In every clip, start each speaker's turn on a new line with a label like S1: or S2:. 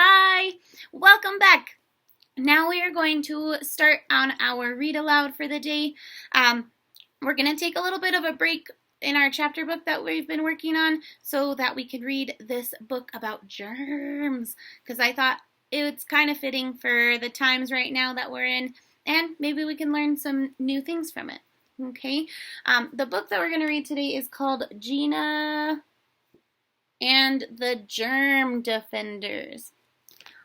S1: Hi, welcome back. Now we are going to start on our read aloud for the day. We're going to take a little bit of a break in our chapter book that we've been working on so that we could read this book about germs, because I thought it's kind of fitting for the times right now that we're in, and maybe we can learn some new things from it. Okay, the book that we're going to read today is called Gina and the Germ Defenders.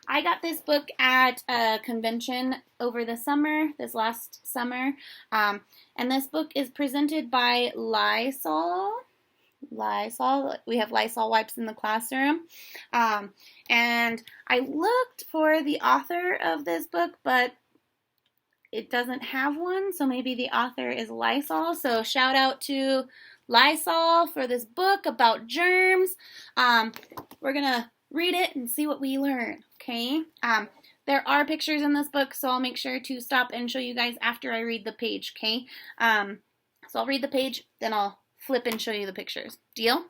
S1: I got this book at a convention over the summer, this last summer, and this book is presented by Lysol. We have Lysol wipes in the classroom, and I looked for the author of this book, but it doesn't have one, so maybe the author is Lysol, so shout out to Lysol for this book about germs. We're going to read it and see what we learn, okay? There are pictures in this book, so I'll make sure to stop and show you guys after I read the page, okay? So I'll read the page, then I'll flip and show you the pictures. Deal? All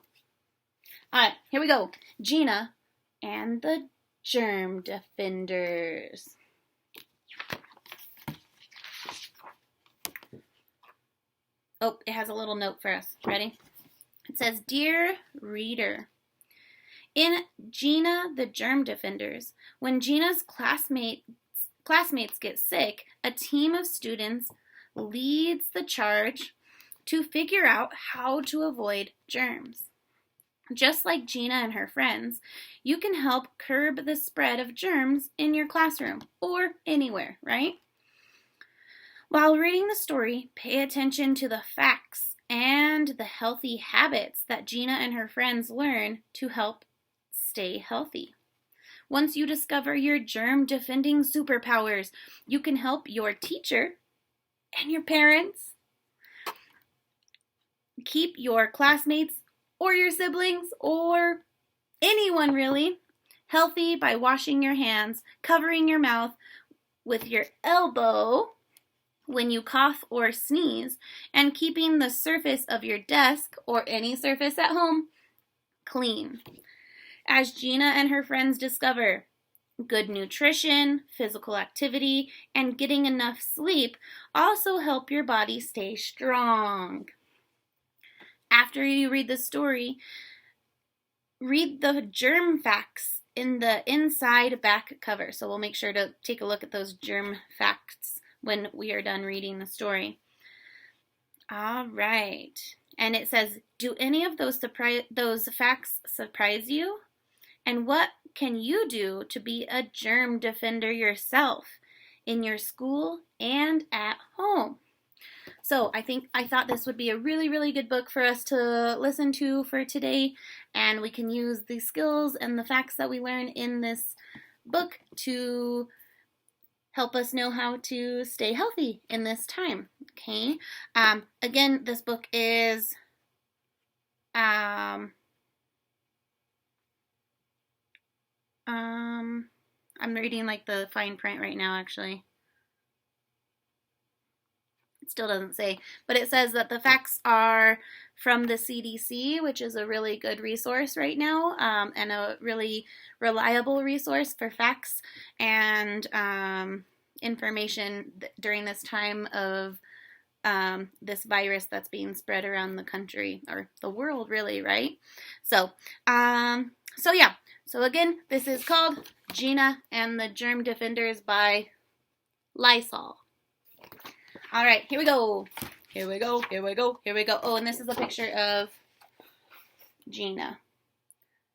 S1: right, here we go. Gina and the Germ Defenders. Oh, it has a little note for us. Ready? It says, "Dear Reader, in Gina the Germ Defenders, when Gina's classmates get sick, a team of students leads the charge to figure out how to avoid germs. Just like Gina and her friends, you can help curb the spread of germs in your classroom or anywhere, right? While reading the story, pay attention to the facts and the healthy habits that Gina and her friends learn to help stay healthy. Once you discover your germ-defending superpowers, you can help your teacher and your parents keep your classmates or your siblings or anyone really healthy by washing your hands, covering your mouth with your elbow when you cough or sneeze, and keeping the surface of your desk or any surface at home clean. As Gina and her friends discover, good nutrition, physical activity, and getting enough sleep also help your body stay strong." After you read the story, read the germ facts in the inside back cover. So we'll make sure to take a look at those germ facts when we are done reading the story. All right. And it says, "Do any of those facts surprise you? And what can you do to be a germ defender yourself in your school and at home?" So I thought this would be a really, really good book for us to listen to for today, and we can use the skills and the facts that we learn in this book to help us know how to stay healthy in this time, okay? Again, this book is I'm reading like the fine print right now, actually. It still doesn't say, but it says that the facts are from the CDC, which is a really good resource right now, and a really reliable resource for facts and information during this time of this virus that's being spread around the country, or the world really, right? So yeah. So again, this is called Gina and the Germ Defenders by Lysol. All right, here we go. Here we go. Oh, and this is a picture of Gina.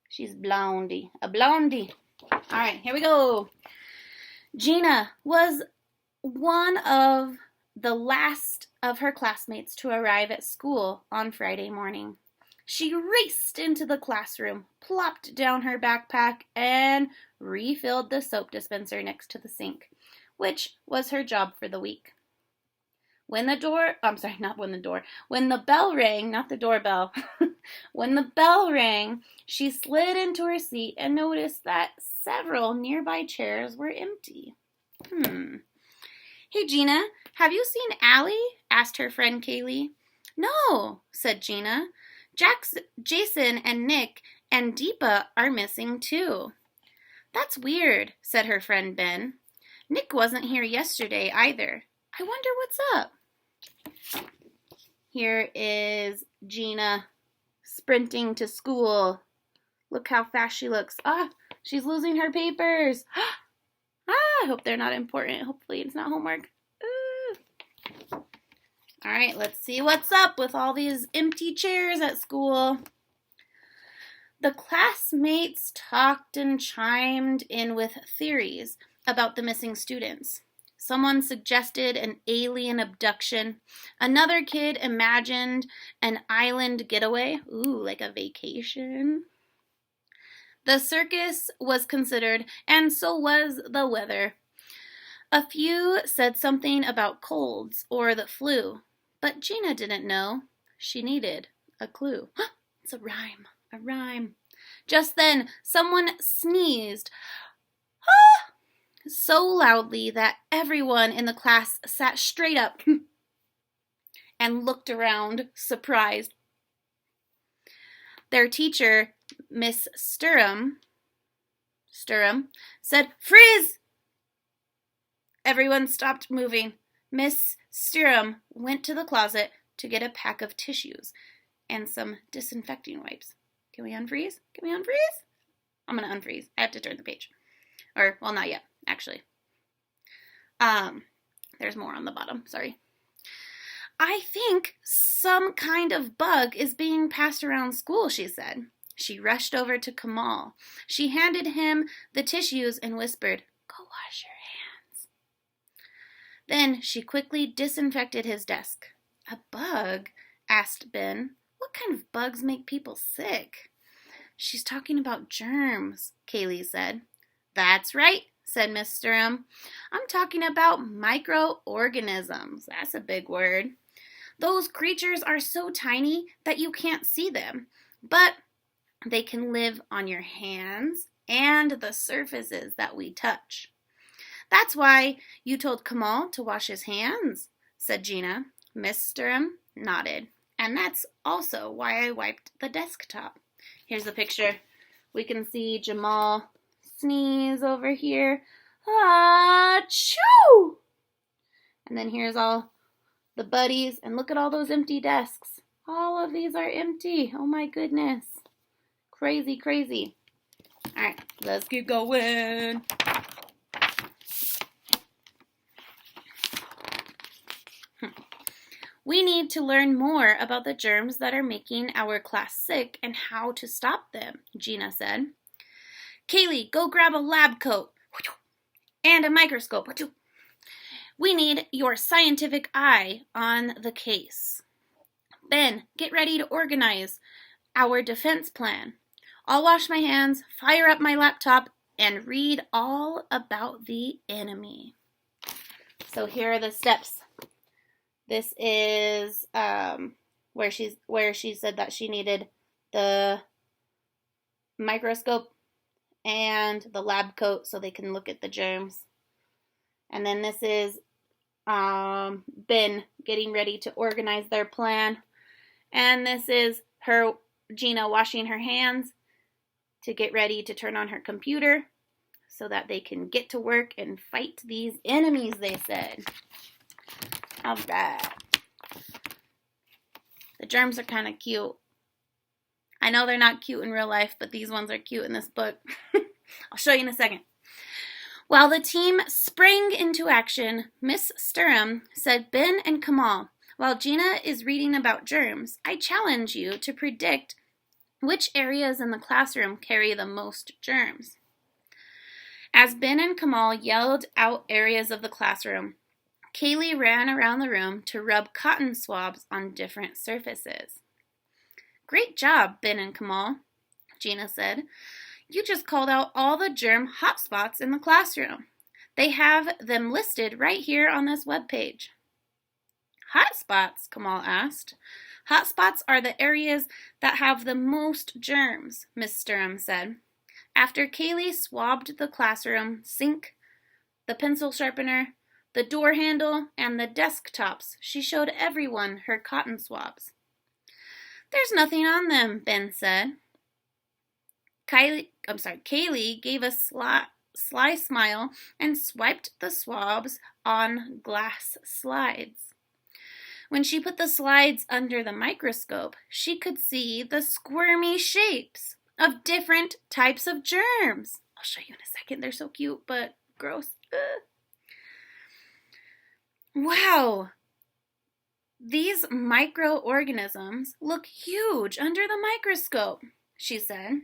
S1: She's a blondie. All right, here we go. Gina was one of the last of her classmates to arrive at school on Friday morning. She raced into the classroom, plopped down her backpack, and refilled the soap dispenser next to the sink, which was her job for the week. When the bell rang, not the doorbell, when the bell rang, she slid into her seat and noticed that several nearby chairs were empty. "Hey, Gina, have you seen Allie?" asked her friend Kaylee. "No," said Gina. "Jason and Nick and Deepa are missing too." That's weird, said her friend Ben. Nick wasn't here yesterday either. I wonder what's up. Here is Gina sprinting to school. Look how fast she looks. She's losing her papers. I hope they're not important. Hopefully it's not homework. All right, let's see what's up with all these empty chairs at school. The classmates talked and chimed in with theories about the missing students. Someone suggested an alien abduction. Another kid imagined an island getaway. Ooh, like a vacation. The circus was considered, and so was the weather. A few said something about colds or the flu, but Gina didn't know. She needed a clue. It's a rhyme. Just then, someone sneezed so loudly that everyone in the class sat straight up and looked around, surprised. Their teacher, Miss Sturm, said, "Freeze!" Everyone stopped moving. Miss Sturm went to the closet to get a pack of tissues and some disinfecting wipes. Can we unfreeze? I'm going to unfreeze. I have to turn the page. Well, not yet, actually. There's more on the bottom. Sorry. I think some kind of bug is being passed around school, she said. She rushed over to Kamal. She handed him the tissues and whispered, "Go wash your hands." Then she quickly disinfected his desk. "A bug?" asked Ben. "What kind of bugs make people sick?" "She's talking about germs," Kaylee said. "That's right," said Miss Sturm. "I'm talking about microorganisms." That's a big word. "Those creatures are so tiny that you can't see them, but they can live on your hands and the surfaces that we touch." "That's why you told Kamal to wash his hands," said Gina. Miss Sturm nodded. "And that's also why I wiped the desktop." Here's the picture. We can see Jamal sneeze over here. Achoo! And then here's all the buddies. And look at all those empty desks. All of these are empty. Oh my goodness. Crazy. All right, let's keep going. "We need to learn more about the germs that are making our class sick and how to stop them," Gina said. "Kaylee, go grab a lab coat and a microscope. We need your scientific eye on the case. Ben, get ready to organize our defense plan. I'll wash my hands, fire up my laptop, and read all about the enemy." So here are the steps. This is where she said that she needed the microscope and the lab coat so they can look at the germs. And then this is Ben getting ready to organize their plan. And this is Gina washing her hands to get ready to turn on her computer so that they can get to work and fight these enemies, they said. All right. The germs are kind of cute. I know they're not cute in real life, but these ones are cute in this book. I'll show you in a second. While the team sprang into action, Miss Sturm said, "Ben and Kamal, while Gina is reading about germs, I challenge you to predict which areas in the classroom carry the most germs." As Ben and Kamal yelled out areas of the classroom, Kaylee ran around the room to rub cotton swabs on different surfaces. "Great job, Ben and Kamal," Gina said. "You just called out all the germ hotspots in the classroom. They have them listed right here on this webpage." "Hotspots?" Kamal asked. "Hotspots are the areas that have the most germs," Miss Sturm said. After Kaylee swabbed the classroom sink, the pencil sharpener, the door handle, and the desktops, she showed everyone her cotton swabs. "There's nothing on them," Ben said. Kaylee gave a sly smile and swiped the swabs on glass slides. When she put the slides under the microscope, she could see the squirmy shapes of different types of germs. I'll show you in a second. They're so cute, but gross. Ugh. Wow! These microorganisms look huge under the microscope, she said.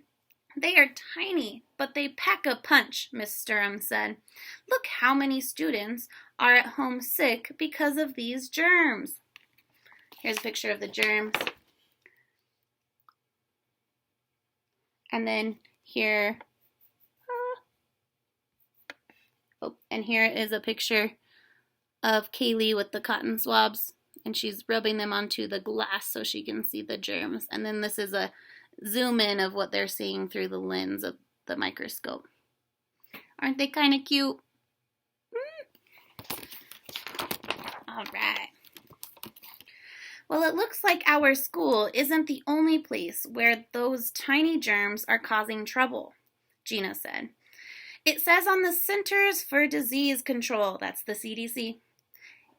S1: They are tiny, but they pack a punch, Miss Sturm said. Look how many students are at home sick because of these germs. Here's a picture of the germs. And then here, and here is a picture of Kaylee with the cotton swabs, and she's rubbing them onto the glass so she can see the germs. And then this is a zoom in of what they're seeing through the lens of the microscope. Aren't they kind of cute? All right. Well, it looks like our school isn't the only place where those tiny germs are causing trouble, Gina said. It says on the Centers for Disease Control, that's the CDC,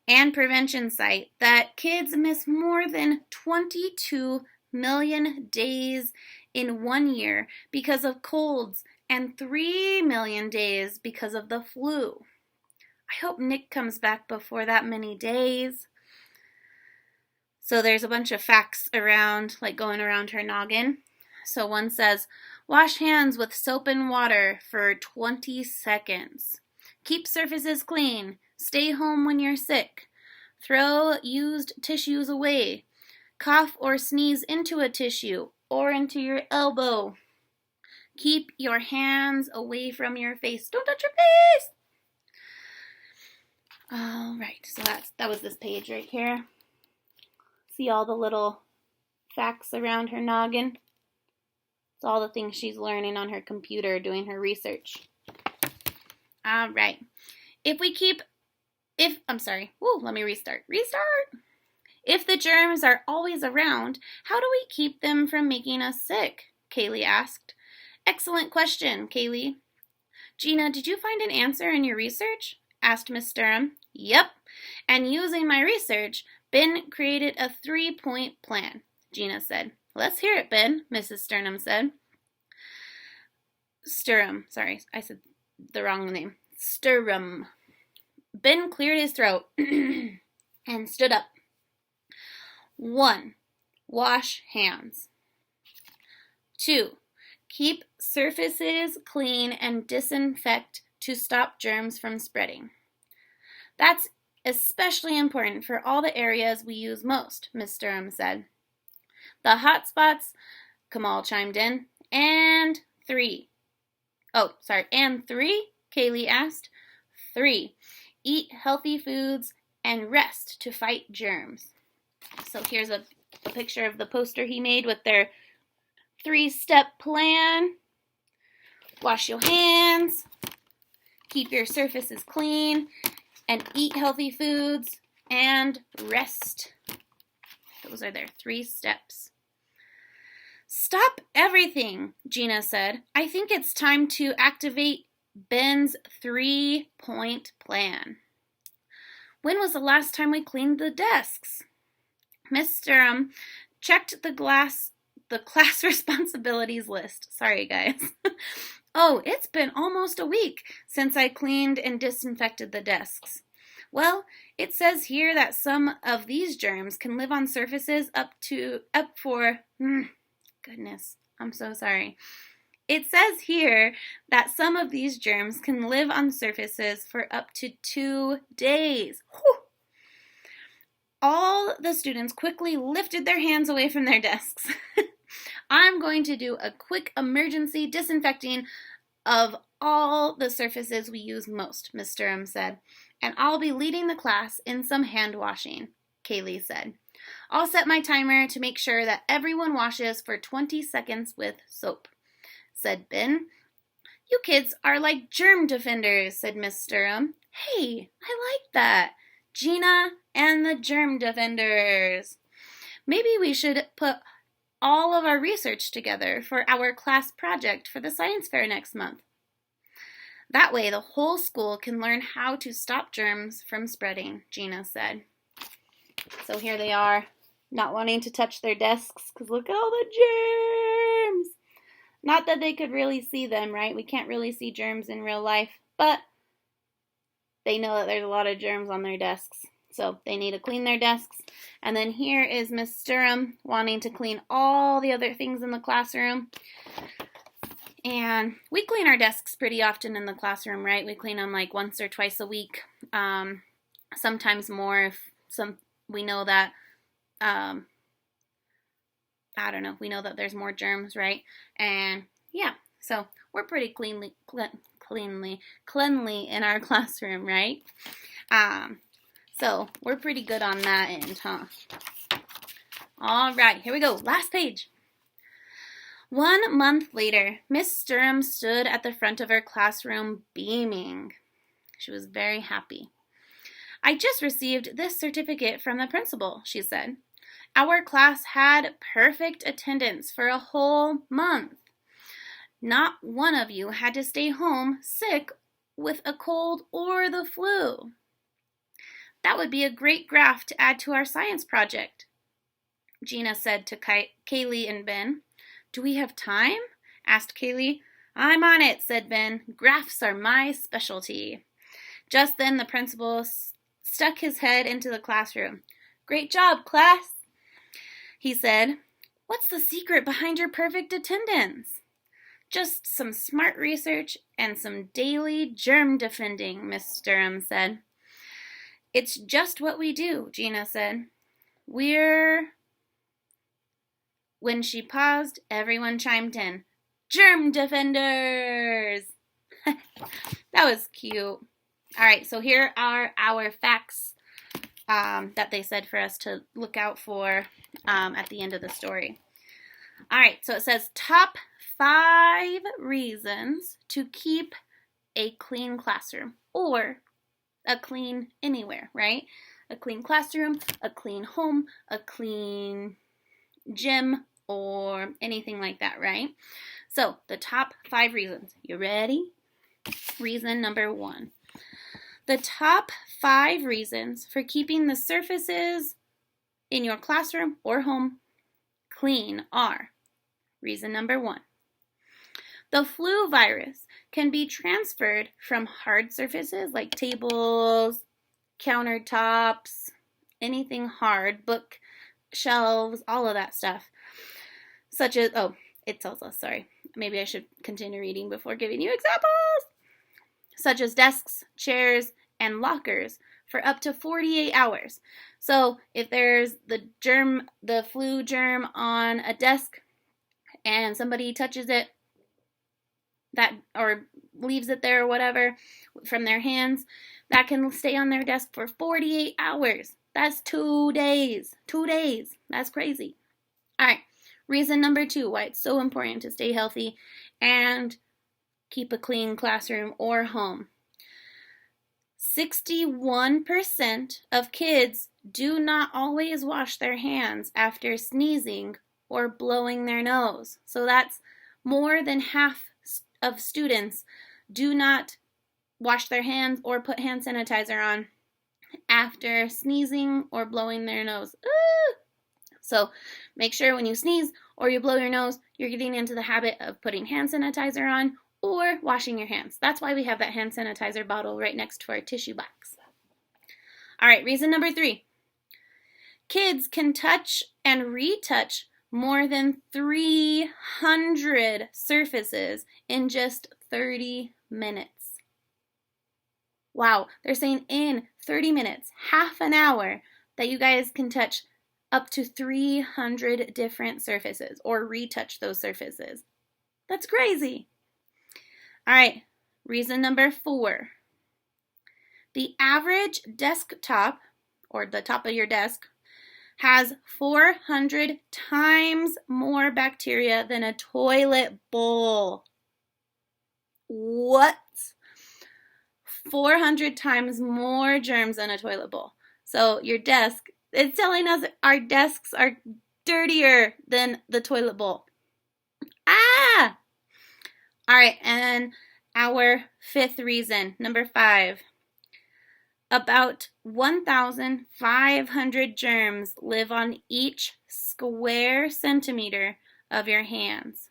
S1: and Prevention site that kids miss more than 22 million days in 1 year because of colds and 3 million days because of the flu. I hope Nick comes back before that many days. So there's a bunch of facts around, like going around her noggin. So one says, wash hands with soap and water for 20 seconds. Keep surfaces clean. Stay home when you're sick. Throw used tissues away. Cough or sneeze into a tissue or into your elbow. Keep your hands away from your face. Don't touch your face. All right, so that was this page right here. See all the little facts around her noggin? It's all the things she's learning on her computer doing her research. All right. Let me restart. If the germs are always around, how do we keep them from making us sick? Kaylee asked. Excellent question, Kaylee. Gina, did you find an answer in your research? Asked Miss Sturm. Yep. And using my research, Ben created a 3-point plan, Gina said. Let's hear it, Ben, Mrs. Sturm said. Sorry, I said the wrong name. Sturm. Ben cleared his throat and stood up. 1. Wash hands. 2. Keep surfaces clean and disinfect to stop germs from spreading. That's especially important for all the areas we use most, Miss Sturm said. The hot spots, Kamal chimed in. And 3. And 3? Kaylee asked. 3. Eat healthy foods and rest to fight germs. So here's a picture of the poster he made with their 3-step plan. Wash your hands, keep your surfaces clean, and eat healthy foods, and rest. Those are their 3 steps. Stop everything, Gina said. I think it's time to activate Ben's 3-point plan. When was the last time we cleaned the desks? Miss Sturm checked the class responsibilities list. Sorry, guys. Oh, it's been almost a week since I cleaned and disinfected the desks. Well, it says here that some of these germs can live on surfaces goodness, I'm so sorry. It says here that some of these germs can live on surfaces for up to 2 days. Whew. All the students quickly lifted their hands away from their desks. I'm going to do a quick emergency disinfecting of all the surfaces we use most, Miss Sturm said, and I'll be leading the class in some hand washing, Kaylee said. I'll set my timer to make sure that everyone washes for 20 seconds with soap, said Ben. You kids are like germ defenders, said Miss Sturm. Hey, I like that. Gina and the Germ Defenders. Maybe we should put all of our research together for our class project for the science fair next month. That way, the whole school can learn how to stop germs from spreading, Gina said. So here they are, not wanting to touch their desks because look at all the germs. Not that they could really see them, right? We can't really see germs in real life, but they know that there's a lot of germs on their desks. So they need to clean their desks. And then here is Miss Sturm wanting to clean all the other things in the classroom. And we clean our desks pretty often in the classroom, right? We clean them like once or twice a week, sometimes more if we know that, we know that there's more germs, right? And yeah, so we're pretty cleanly in our classroom, right? So we're pretty good on that end, huh? All right, here we go. Last page. 1 month later, Miss Sturm stood at the front of her classroom beaming. She was very happy. I just received this certificate from the principal, she said. Our class had perfect attendance for a whole month. Not one of you had to stay home sick with a cold or the flu. That would be a great graph to add to our science project, Gina said to Kaylee and Ben. Do we have time? Asked Kaylee. I'm on it, said Ben. Graphs are my specialty. Just then the principal stuck his head into the classroom. Great job, class, he said. What's the secret behind your perfect attendance? Just some smart research and some daily germ defending, Miss Sturm said. It's just what we do, Gina said. When she paused, everyone chimed in. Germ Defenders! That was cute. All right, so here are our facts that they said for us to look out for at the end of the story. All right, so it says top 5 reasons to keep a clean classroom or a clean anywhere, right? A clean classroom, a clean home, a clean gym, or anything like that, right? So the top 5 reasons. You ready? Reason number 1. The top 5 reasons for keeping the surfaces in your classroom or home clean are: reason number 1. The flu virus can be transferred from hard surfaces like tables, countertops, anything hard, bookshelves, all of that stuff. Such as, it tells us, sorry. Maybe I should continue reading before giving you examples. Such as desks, chairs, and lockers for up to 48 hours. So if there's the flu germ on a desk and somebody touches it, or leaves it there or whatever from their hands, that can stay on their desk for 48 hours. That's 2 days. 2 days. That's crazy. All right. Reason number 2, why it's so important to stay healthy and keep a clean classroom or home. 61% of kids do not always wash their hands after sneezing or blowing their nose. So that's more than half of students do not wash their hands or put hand sanitizer on after sneezing or blowing their nose. So make sure when you sneeze or you blow your nose, you're getting into the habit of putting hand sanitizer on or washing your hands. That's why we have that hand sanitizer bottle right next to our tissue box. All right, reason number 3. Kids can touch and retouch more than 300 surfaces in just 30 minutes. Wow, they're saying in 30 minutes, half an hour, that you guys can touch up to 300 different surfaces or retouch those surfaces. That's crazy. All right, reason number 4. The average desktop, or the top of your desk, has 400 times more bacteria than a toilet bowl. What? 400 times more germs than a toilet bowl. So your desk, it's telling us our desks are dirtier than the toilet bowl. Ah! All right, and our fifth reason, number 5. About 1,500 germs live on each square centimeter of your hands.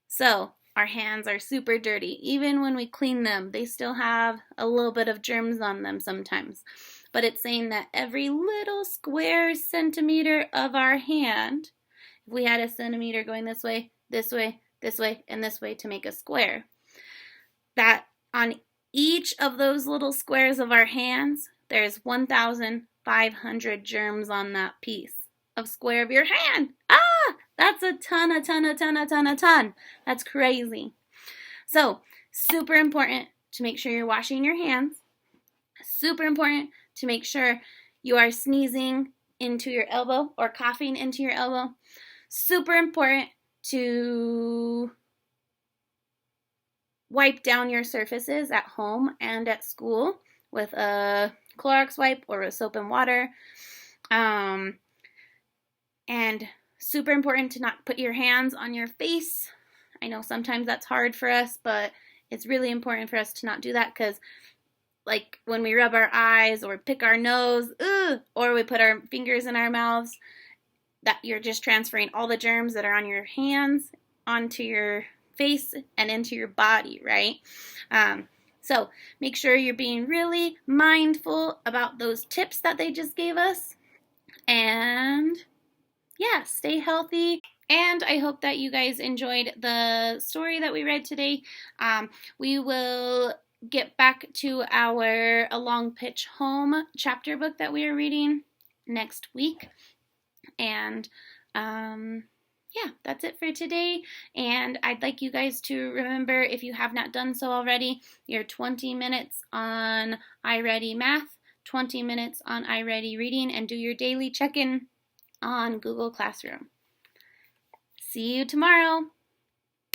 S1: So, our hands are super dirty. Even when we clean them, they still have a little bit of germs on them sometimes. But it's saying that every little square centimeter of our hand, if we had a centimeter going this way, this way, this way, and this way to make a square, that on each of those little squares of our hands, there's 1,500 germs on that piece of square of your hand. That's a ton. That's crazy. So, super important to make sure you're washing your hands. Super important to make sure you are sneezing into your elbow or coughing into your elbow. Super important to wipe down your surfaces at home and at school with a Clorox wipe or with soap and water. And super important to not put your hands on your face. I know sometimes that's hard for us, but it's really important for us to not do that because like when we rub our eyes or pick our nose, or we put our fingers in our mouths, that you're just transferring all the germs that are on your hands onto your face and into your body, right? So make sure you're being really mindful about those tips that they just gave us. And yeah, stay healthy. And I hope that you guys enjoyed the story that we read today. We will get back to our A Long Pitch Home chapter book that we are reading next week. And yeah, that's it for today. And I'd like you guys to remember, if you have not done so already, your 20 minutes on iReady Math, 20 minutes on iReady Reading, and do your daily check-in on Google Classroom. See you tomorrow.